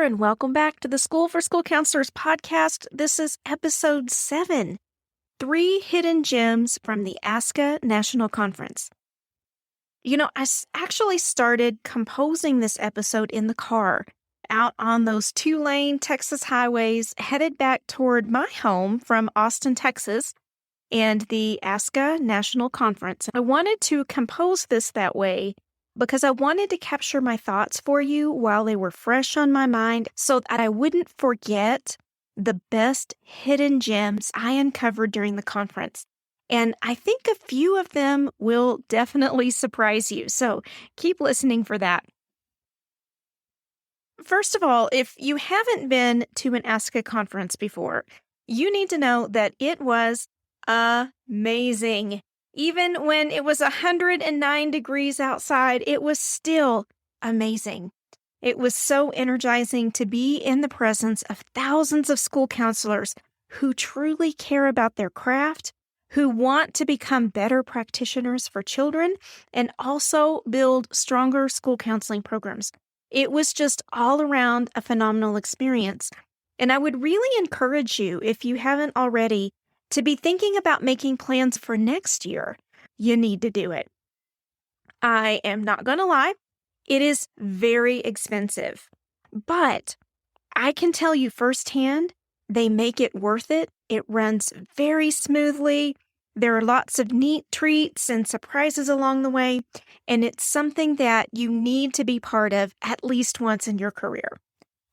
and welcome back to the School for School Counselors podcast. This is episode 7, 3 Hidden Gems from the ASCA National Conference. I actually started composing this episode in the car, out on those 2-lane Texas highways, headed back toward my home from Austin, Texas, and the ASCA National Conference. I wanted to compose this that way because I wanted to capture my thoughts for you while they were fresh on my mind so that I wouldn't forget the best hidden gems I uncovered during the conference. And I think a few of them will definitely surprise you, so keep listening for that. First of all, if you haven't been to an ASCA conference before, you need to know that it was amazing. Even when it was 109 degrees outside, it was still amazing. It was so energizing to be in the presence of thousands of school counselors who truly care about their craft, who want to become better practitioners for children, and also build stronger school counseling programs. It was just all around a phenomenal experience. And I would really encourage you, if you haven't already, to be thinking about making plans for next year. You need to do it. I am not going to lie, it is very expensive, but I can tell you firsthand, they make it worth it. It runs very smoothly. There are lots of neat treats and surprises along the way, and it's something that you need to be part of at least once in your career.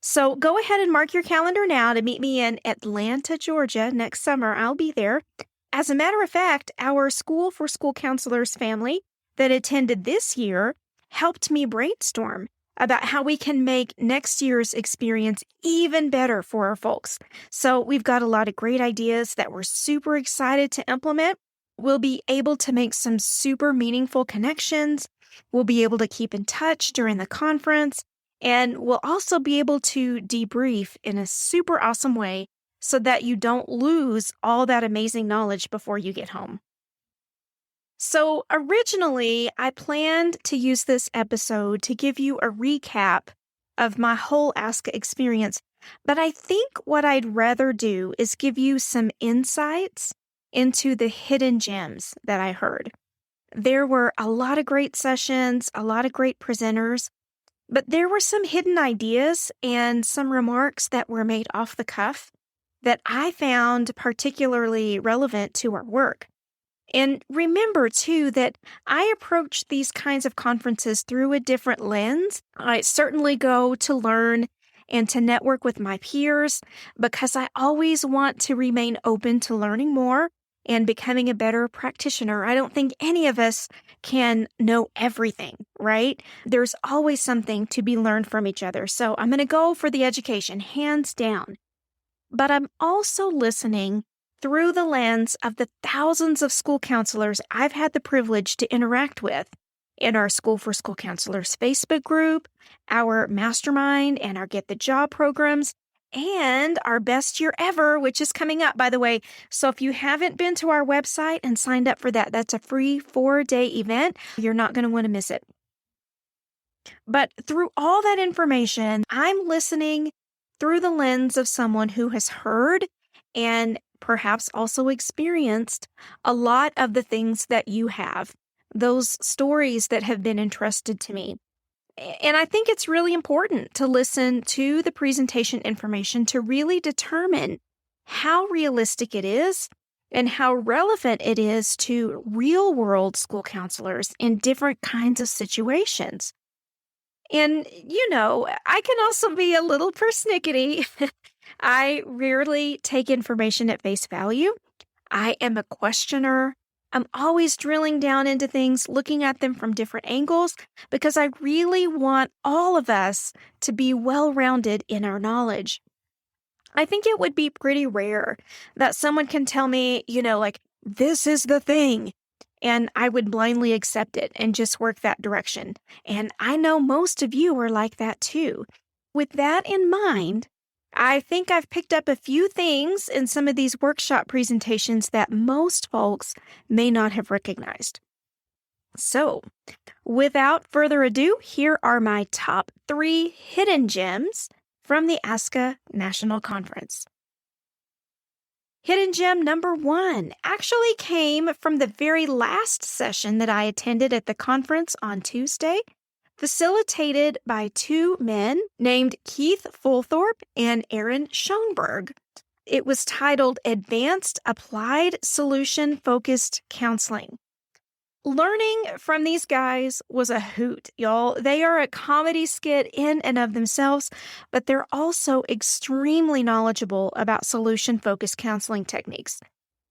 So go ahead and mark your calendar now to meet me in Atlanta, Georgia next summer. I'll be there. As a matter of fact, our School for School Counselors family that attended this year helped me brainstorm about how we can make next year's experience even better for our folks. So we've got a lot of great ideas that we're super excited to implement. We'll be able to make some super meaningful connections. We'll be able to keep in touch during the conference. And we'll also be able to debrief in a super awesome way so that you don't lose all that amazing knowledge before you get home. So originally, I planned to use this episode to give you a recap of my whole ASCA experience, but I think what I'd rather do is give you some insights into the hidden gems that I heard. There were a lot of great sessions, a lot of great presenters, but there were some hidden ideas and some remarks that were made off the cuff that I found particularly relevant to our work. And remember, too, that I approach these kinds of conferences through a different lens. I certainly go to learn and to network with my peers because I always want to remain open to learning more and becoming a better practitioner. I don't think any of us can know everything, right? There's always something to be learned from each other. So I'm going to go for the education, hands down. But I'm also listening through the lens of the thousands of school counselors I've had the privilege to interact with in our School for School Counselors Facebook group, our Mastermind and our Get the Job programs, and our Best Year Ever, which is coming up, by the way. So if you haven't been to our website and signed up for that, that's a free 4-day event. You're not going to want to miss it. But through all that information, I'm listening through the lens of someone who has heard and perhaps also experienced a lot of the things that you have, those stories that have been entrusted to me. And I think it's really important to listen to the presentation information to really determine how realistic it is and how relevant it is to real-world school counselors in different kinds of situations. And, I can also be a little persnickety. I rarely take information at face value. I am a questioner. I'm always drilling down into things, looking at them from different angles, because I really want all of us to be well-rounded in our knowledge. I think it would be pretty rare that someone can tell me, this is the thing, and I would blindly accept it and just work that direction. And I know most of you are like that too. With that in mind, I think I've picked up a few things in some of these workshop presentations that most folks may not have recognized. So, without further ado, here are my top 3 hidden gems from the ASCA National Conference. Hidden gem number 1 actually came from the very last session that I attended at the conference on Tuesday, facilitated by 2 men named Keith Fulthorpe and Aaron Schoenberg. It was titled Advanced Applied Solution Focused Counseling. Learning from these guys was a hoot, y'all. They are a comedy skit in and of themselves, but they're also extremely knowledgeable about solution-focused counseling techniques.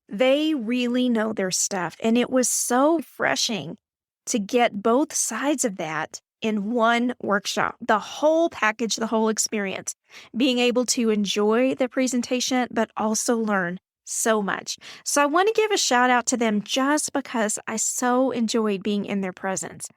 They really know their stuff, and it was so refreshing to get both sides of that in one workshop, the whole package, the whole experience, being able to enjoy the presentation, but also learn so much. So I want to give a shout out to them just because I so enjoyed being in their presence.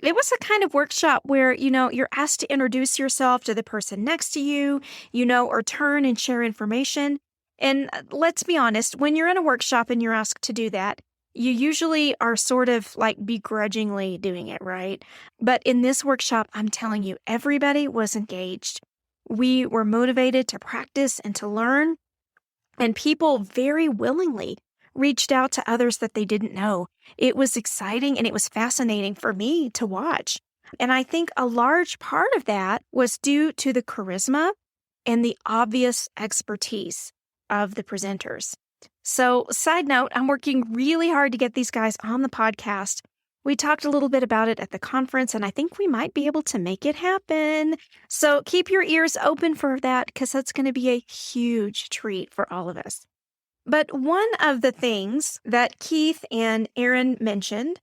It was a kind of workshop where, you're asked to introduce yourself to the person next to you, or turn and share information. And let's be honest, when you're in a workshop and you're asked to do that, you usually are sort of like begrudgingly doing it, right? But in this workshop, I'm telling you, everybody was engaged. We were motivated to practice and to learn. And people very willingly reached out to others that they didn't know. It was exciting and it was fascinating for me to watch. And I think a large part of that was due to the charisma and the obvious expertise of the presenters. So, side note, I'm working really hard to get these guys on the podcast. We talked a little bit about it at the conference, and I think we might be able to make it happen. So keep your ears open for that because that's going to be a huge treat for all of us. But one of the things that Keith and Aaron mentioned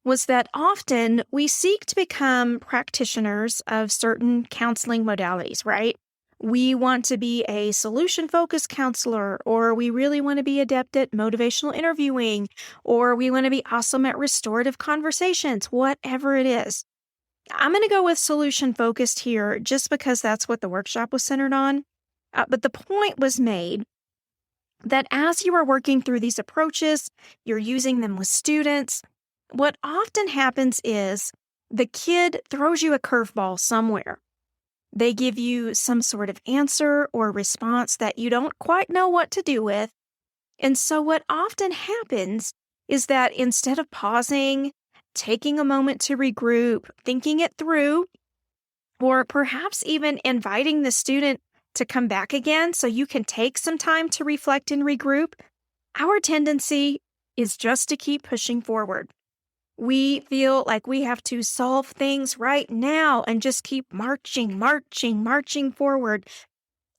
was that often we seek to become practitioners of certain counseling modalities, right? We want to be a solution-focused counselor, or we really want to be adept at motivational interviewing, or we want to be awesome at restorative conversations, whatever it is. I'm going to go with solution-focused here just because that's what the workshop was centered on. But the point was made that as you are working through these approaches, you're using them with students, what often happens is the kid throws you a curveball somewhere. They give you some sort of answer or response that you don't quite know what to do with. And so what often happens is that instead of pausing, taking a moment to regroup, thinking it through, or perhaps even inviting the student to come back again so you can take some time to reflect and regroup, our tendency is just to keep pushing forward. We feel like we have to solve things right now and just keep marching forward.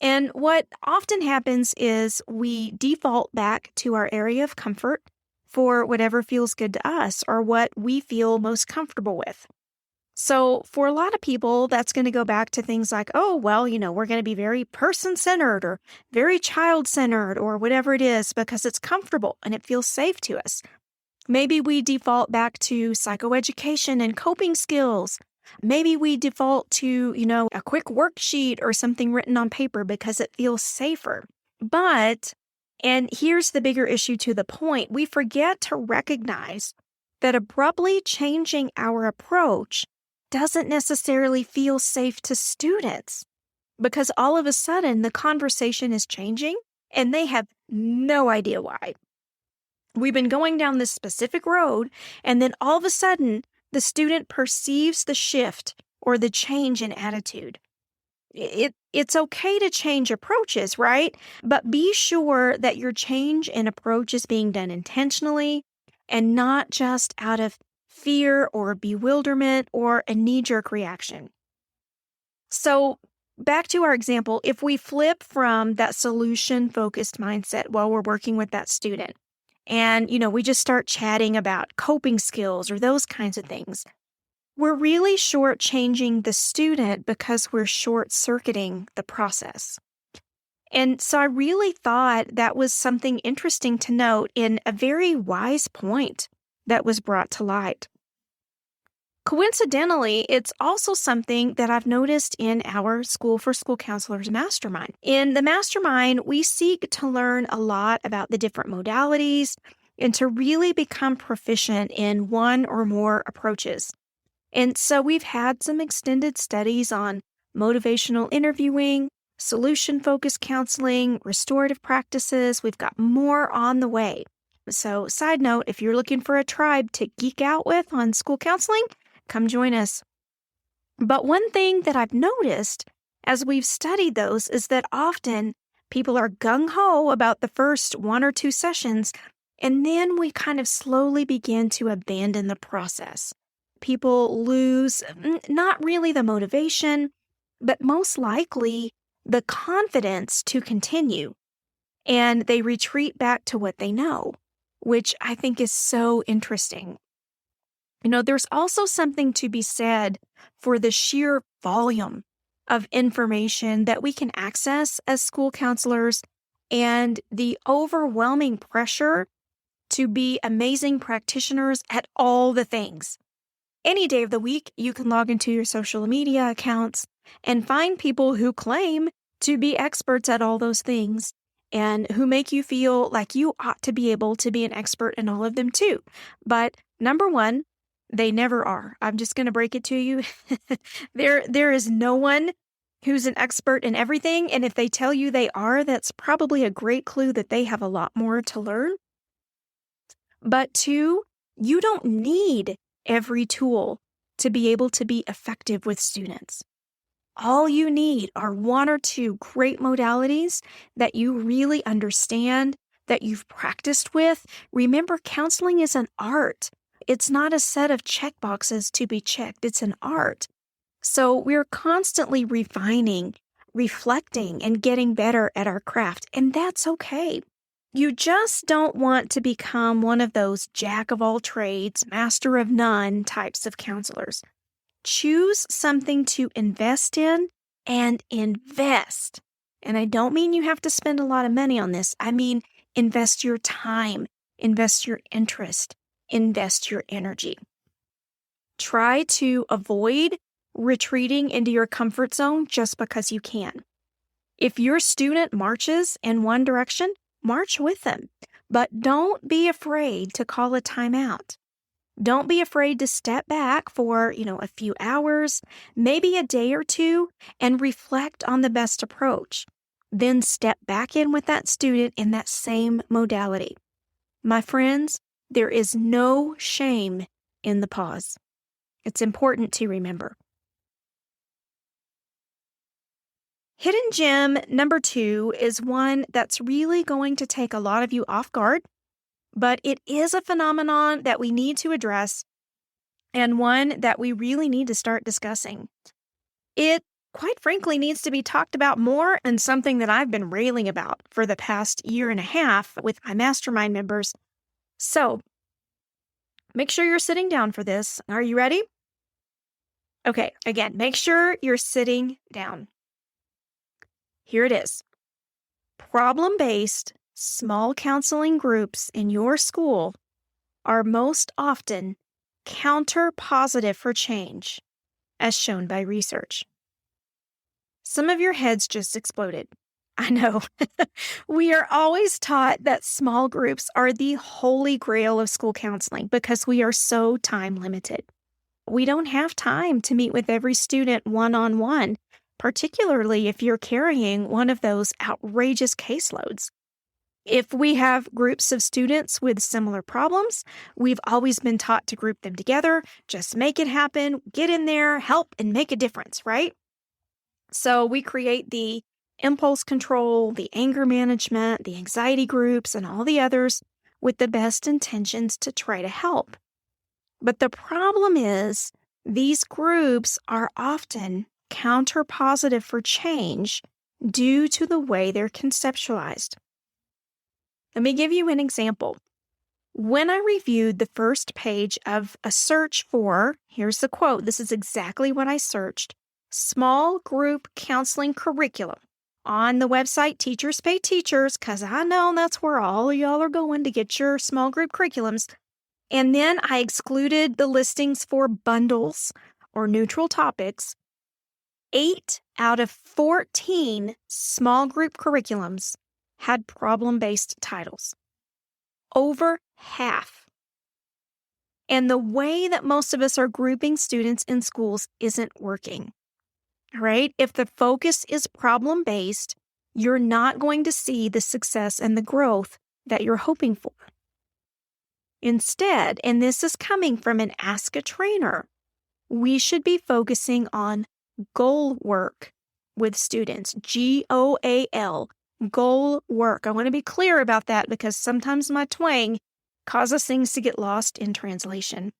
And what often happens is we default back to our area of comfort for whatever feels good to us or what we feel most comfortable with. So for a lot of people, that's going to go back to things like, we're going to be very person-centered or very child-centered or whatever it is because it's comfortable and it feels safe to us. Maybe we default back to psychoeducation and coping skills. Maybe we default to, a quick worksheet or something written on paper because it feels safer. But, and here's the bigger issue to the point, we forget to recognize that abruptly changing our approach doesn't necessarily feel safe to students because all of a sudden the conversation is changing and they have no idea why. We've been going down this specific road, and then all of a sudden, the student perceives the shift or the change in attitude. It's okay to change approaches, right? But be sure that your change in approach is being done intentionally and not just out of fear or bewilderment or a knee-jerk reaction. So back to our example, if we flip from that solution-focused mindset while we're working with that student, and, we just start chatting about coping skills or those kinds of things, we're really shortchanging the student because we're short-circuiting the process. And so I really thought that was something interesting to note in a very wise point that was brought to light. Coincidentally, it's also something that I've noticed in our School for School Counselors Mastermind. In the Mastermind, we seek to learn a lot about the different modalities and to really become proficient in one or more approaches. And so we've had some extended studies on motivational interviewing, solution-focused counseling, restorative practices. We've got more on the way. So, side note, if you're looking for a tribe to geek out with on school counseling, come join us. But one thing that I've noticed as we've studied those is that often people are gung-ho about the first 1 or 2 sessions, and then we kind of slowly begin to abandon the process. People lose not really the motivation, but most likely the confidence to continue, and they retreat back to what they know, which I think is so interesting. There's also something to be said for the sheer volume of information that we can access as school counselors and the overwhelming pressure to be amazing practitioners at all the things. Any day of the week, you can log into your social media accounts and find people who claim to be experts at all those things and who make you feel like you ought to be able to be an expert in all of them too. But number one, they never are. I'm just going to break it to you. There is no one who's an expert in everything. And if they tell you they are, that's probably a great clue that they have a lot more to learn. But two, you don't need every tool to be able to be effective with students. All you need are 1 or 2 great modalities that you really understand, that you've practiced with. Remember, counseling is an art. It's not a set of checkboxes to be checked. It's an art. So we're constantly refining, reflecting, and getting better at our craft, and that's okay. You just don't want to become one of those jack of all trades, master of none types of counselors. Choose something to invest in and invest. And I don't mean you have to spend a lot of money on this. I mean, invest your time, invest your interest, invest your energy. Try to avoid retreating into your comfort zone just because you can. If your student marches in one direction, march with them, but don't be afraid to call a timeout. Don't be afraid to step back for, a few hours, maybe a day or two, and reflect on the best approach. Then step back in with that student in that same modality. My friends, there is no shame in the pause. It's important to remember. Hidden gem number 2 is one that's really going to take a lot of you off guard, but it is a phenomenon that we need to address and one that we really need to start discussing. It, quite frankly, needs to be talked about more, and something that I've been railing about for the past 1.5 years with my mastermind members. So, make sure you're sitting down for this. Are you ready? Okay, again, make sure you're sitting down. Here it is. Problem-based small counseling groups in your school are most often counter-positive for change, as shown by research. Some of your heads just exploded. I know. We are always taught that small groups are the holy grail of school counseling because we are so time limited. We don't have time to meet with every student one-on-one, particularly if you're carrying one of those outrageous caseloads. If we have groups of students with similar problems, we've always been taught to group them together, just make it happen, get in there, help, and make a difference, right? So we create the impulse control, the anger management, the anxiety groups, and all the others with the best intentions to try to help. But the problem is, these groups are often counter-positive for change due to the way they're conceptualized. Let me give you an example. When I reviewed the first page of a search for, here's the quote, this is exactly what I searched, small group counseling curriculum on the website Teachers Pay Teachers, because I know that's where all of y'all are going to get your small group curriculums. And then I excluded the listings for bundles or neutral topics. 8 out of 14 small group curriculums had problem-based titles. Over half. And the way that most of us are grouping students in schools isn't working. All right. If the focus is problem based, you're not going to see the success and the growth that you're hoping for. Instead, and this is coming from an ASCA trainer, we should be focusing on goal work with students. GOAL, goal work. I want to be clear about that because sometimes my twang causes things to get lost in translation.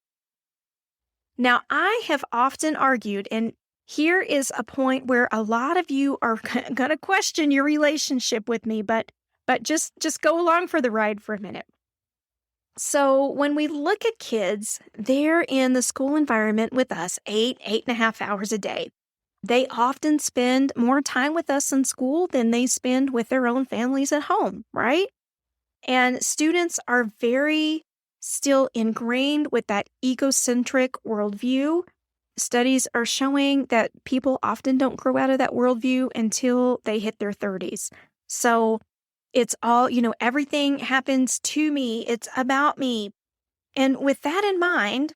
Now, I have often argued, and here is a point where a lot of you are going to question your relationship with me, but just go along for the ride for a minute. So when we look at kids, they're in the school environment with us 8.5 hours a day. They often spend more time with us in school than they spend with their own families at home, right? And students are very still ingrained with that egocentric worldview. Studies are showing that people often don't grow out of that worldview until they hit their 30s. So it's all, everything happens to me. It's about me. And with that in mind,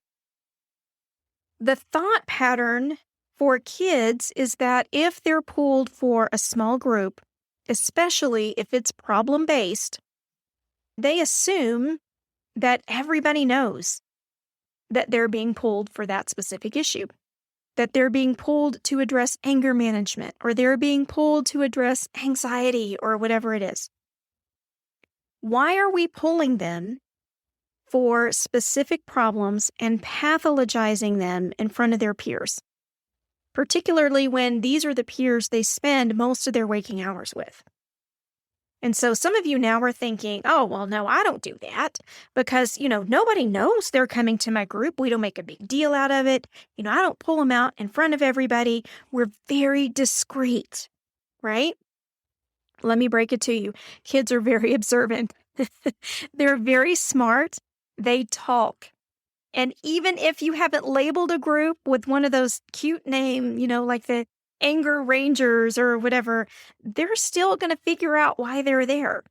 the thought pattern for kids is that if they're pulled for a small group, especially if it's problem-based, they assume that everybody knows that they're being pulled for that specific issue, that they're being pulled to address anger management, or they're being pulled to address anxiety or whatever it is. Why are we pulling them for specific problems and pathologizing them in front of their peers, particularly when these are the peers they spend most of their waking hours with? And so some of you now are thinking, oh, well, no, I don't do that because, nobody knows they're coming to my group. We don't make a big deal out of it. I don't pull them out in front of everybody. We're very discreet, right? Let me break it to you. Kids are very observant. They're very smart. They talk. And even if you haven't labeled a group with one of those cute name, like the Anger Rangers or whatever, they're still going to figure out why they're there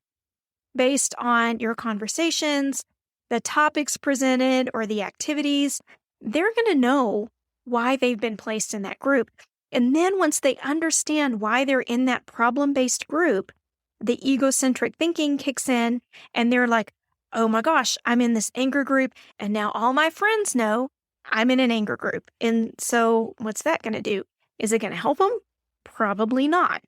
based on your conversations, the topics presented, or the activities. They're going to know why they've been placed in that group. And then once they understand why they're in that problem-based group, the egocentric thinking kicks in and they're like, oh my gosh, I'm in this anger group and now all my friends know I'm in an anger group. And so what's that going to do? Is it going to help them? Probably not.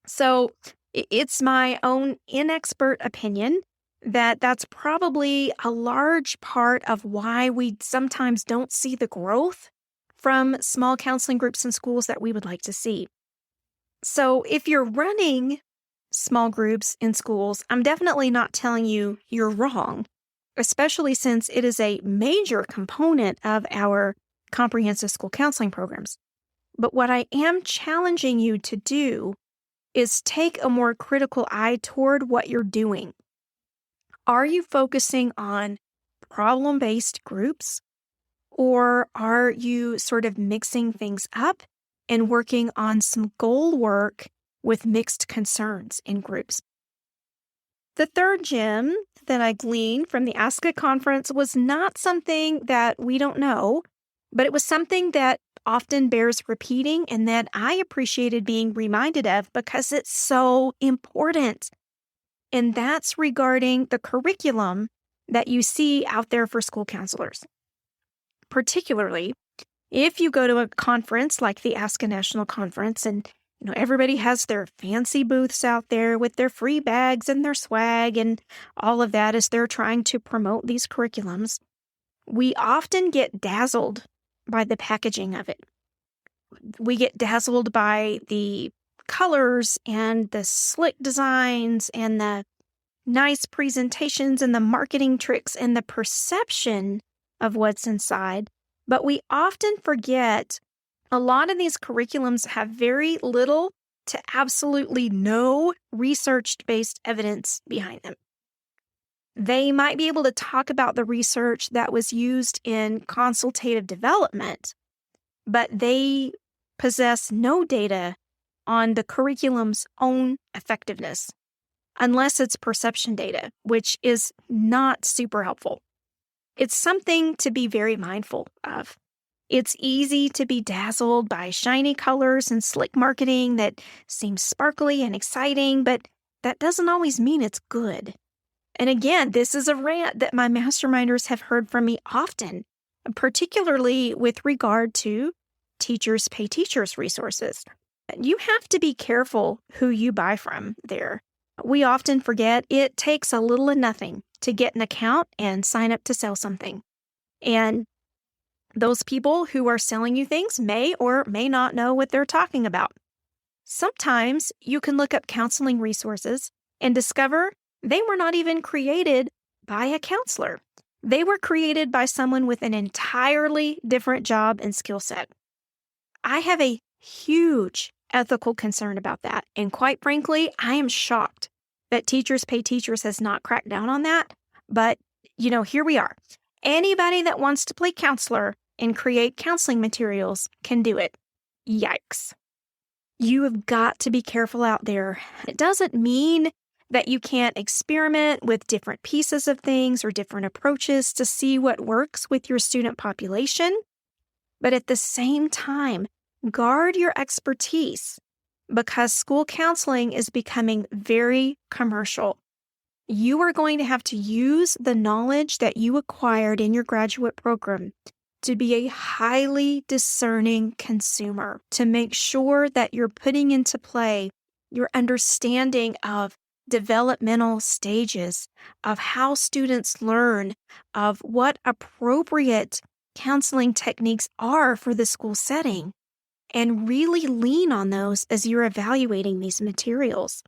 So it's my own inexpert opinion that that's probably a large part of why we sometimes don't see the growth from small counseling groups in schools that we would like to see. So if you're running small groups in schools, I'm definitely not telling you you're wrong, especially since it is a major component of our comprehensive school counseling programs. But what I am challenging you to do is take a more critical eye toward what you're doing. Are you focusing on problem-based groups, or are you sort of mixing things up and working on some goal work with mixed concerns in groups? The third gem that I gleaned from the ASCA conference was not something that we don't know, but it was something that often bears repeating and that I appreciated being reminded of because it's so important. And that's regarding the curriculum that you see out there for school counselors. Particularly, if you go to a conference like the ASCA National Conference and everybody has their fancy booths out there with their free bags and their swag and all of that as they're trying to promote these curriculums, we often get dazzled by the packaging of it. We get dazzled by the colors and the slick designs and the nice presentations and the marketing tricks and the perception of what's inside. But we often forget a lot of these curriculums have very little to absolutely no research-based evidence behind them. They might be able to talk about the research that was used in consultative development, but they possess no data on the curriculum's own effectiveness, unless it's perception data, which is not super helpful. It's something to be very mindful of. It's easy to be dazzled by shiny colors and slick marketing that seems sparkly and exciting, but that doesn't always mean it's good. And again, this is a rant that my masterminders have heard from me often, particularly with regard to teachers pay teachers resources. You have to be careful who you buy from there. We often forget it takes a little of nothing to get an account and sign up to sell something. And those people who are selling you things may or may not know what they're talking about. Sometimes you can look up counseling resources and discover they were not even created by a counselor. They were created by someone with an entirely different job and skill set. I have a huge ethical concern about that. And quite frankly, I am shocked that Teachers Pay Teachers has not cracked down on that. But, here we are. Anybody that wants to play counselor and create counseling materials can do it. Yikes. You have got to be careful out there. It doesn't mean that you can't experiment with different pieces of things or different approaches to see what works with your student population. But at the same time, guard your expertise because school counseling is becoming very commercial. You are going to have to use the knowledge that you acquired in your graduate program to be a highly discerning consumer, to make sure that you're putting into play your understanding of developmental stages, of how students learn, of what appropriate counseling techniques are for the school setting, and really lean on those as you're evaluating these materials.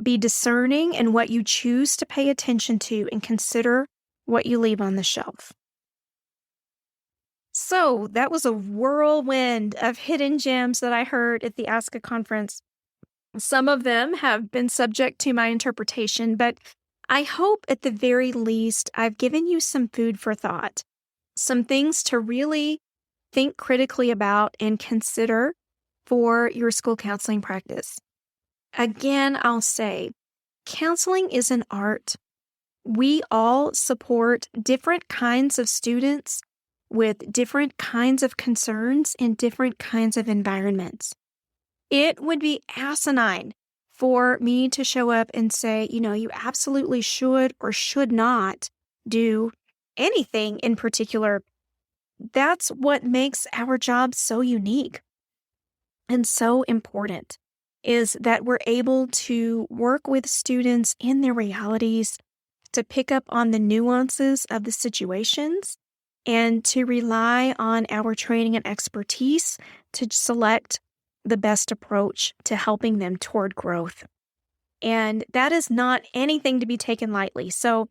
Be discerning in what you choose to pay attention to and consider what you leave on the shelf. So that was a whirlwind of hidden gems that I heard at the ASCA conference. Some of them have been subject to my interpretation, but I hope at the very least I've given you some food for thought, some things to really think critically about and consider for your school counseling practice. Again, I'll say, counseling is an art. We all support different kinds of students with different kinds of concerns in different kinds of environments. It would be asinine for me to show up and say, you absolutely should or should not do anything in particular. That's what makes our job so unique and so important, is that we're able to work with students in their realities, to pick up on the nuances of the situations, and to rely on our training and expertise to select the best approach to helping them toward growth. And that is not anything to be taken lightly. So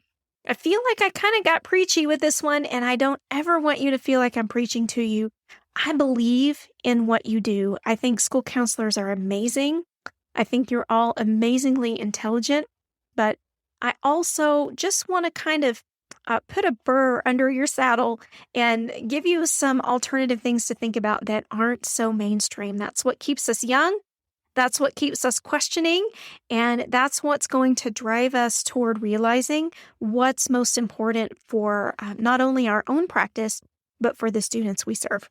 I feel like I kind of got preachy with this one, and I don't ever want you to feel like I'm preaching to you. I believe in what you do. I think school counselors are amazing. I think you're all amazingly intelligent, but I also just want to kind of put a burr under your saddle and give you some alternative things to think about that aren't so mainstream. That's what keeps us young. That's what keeps us questioning. And that's what's going to drive us toward realizing what's most important for not only our own practice, but for the students we serve.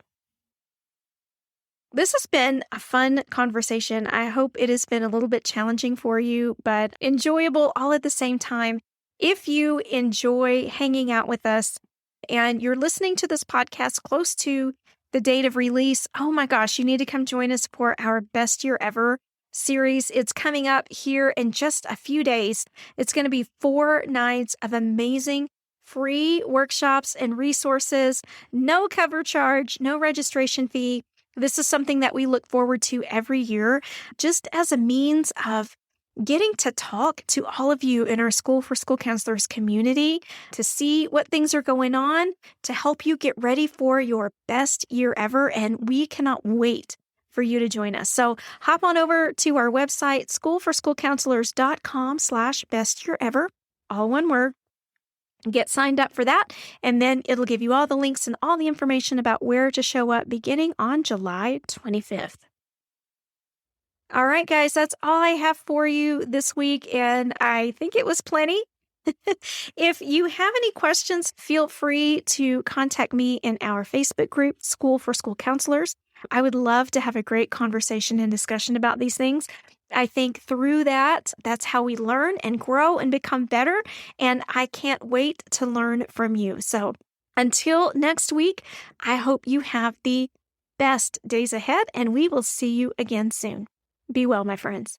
This has been a fun conversation. I hope it has been a little bit challenging for you, but enjoyable all at the same time. If you enjoy hanging out with us and you're listening to this podcast close to the date of release, oh my gosh, you need to come join us for our Best Year Ever series. It's coming up here in just a few days. It's going to be 4 nights of amazing free workshops and resources, no cover charge, no registration fee. This is something that we look forward to every year, just as a means of getting to talk to all of you in our School for School Counselors community to see what things are going on, to help you get ready for your best year ever. And we cannot wait for you to join us. So hop on over to our website, schoolforschoolcounselors.com/bestyearever, all one word. Get signed up for that, and then it'll give you all the links and all the information about where to show up beginning on July 25th. All right, guys, that's all I have for you this week, and I think it was plenty. If you have any questions, feel free to contact me in our Facebook group, School for School Counselors. I would love to have a great conversation and discussion about these things. I think through that's how we learn and grow and become better. And I can't wait to learn from you. So until next week, I hope you have the best days ahead, and we will see you again soon. Be well, my friends.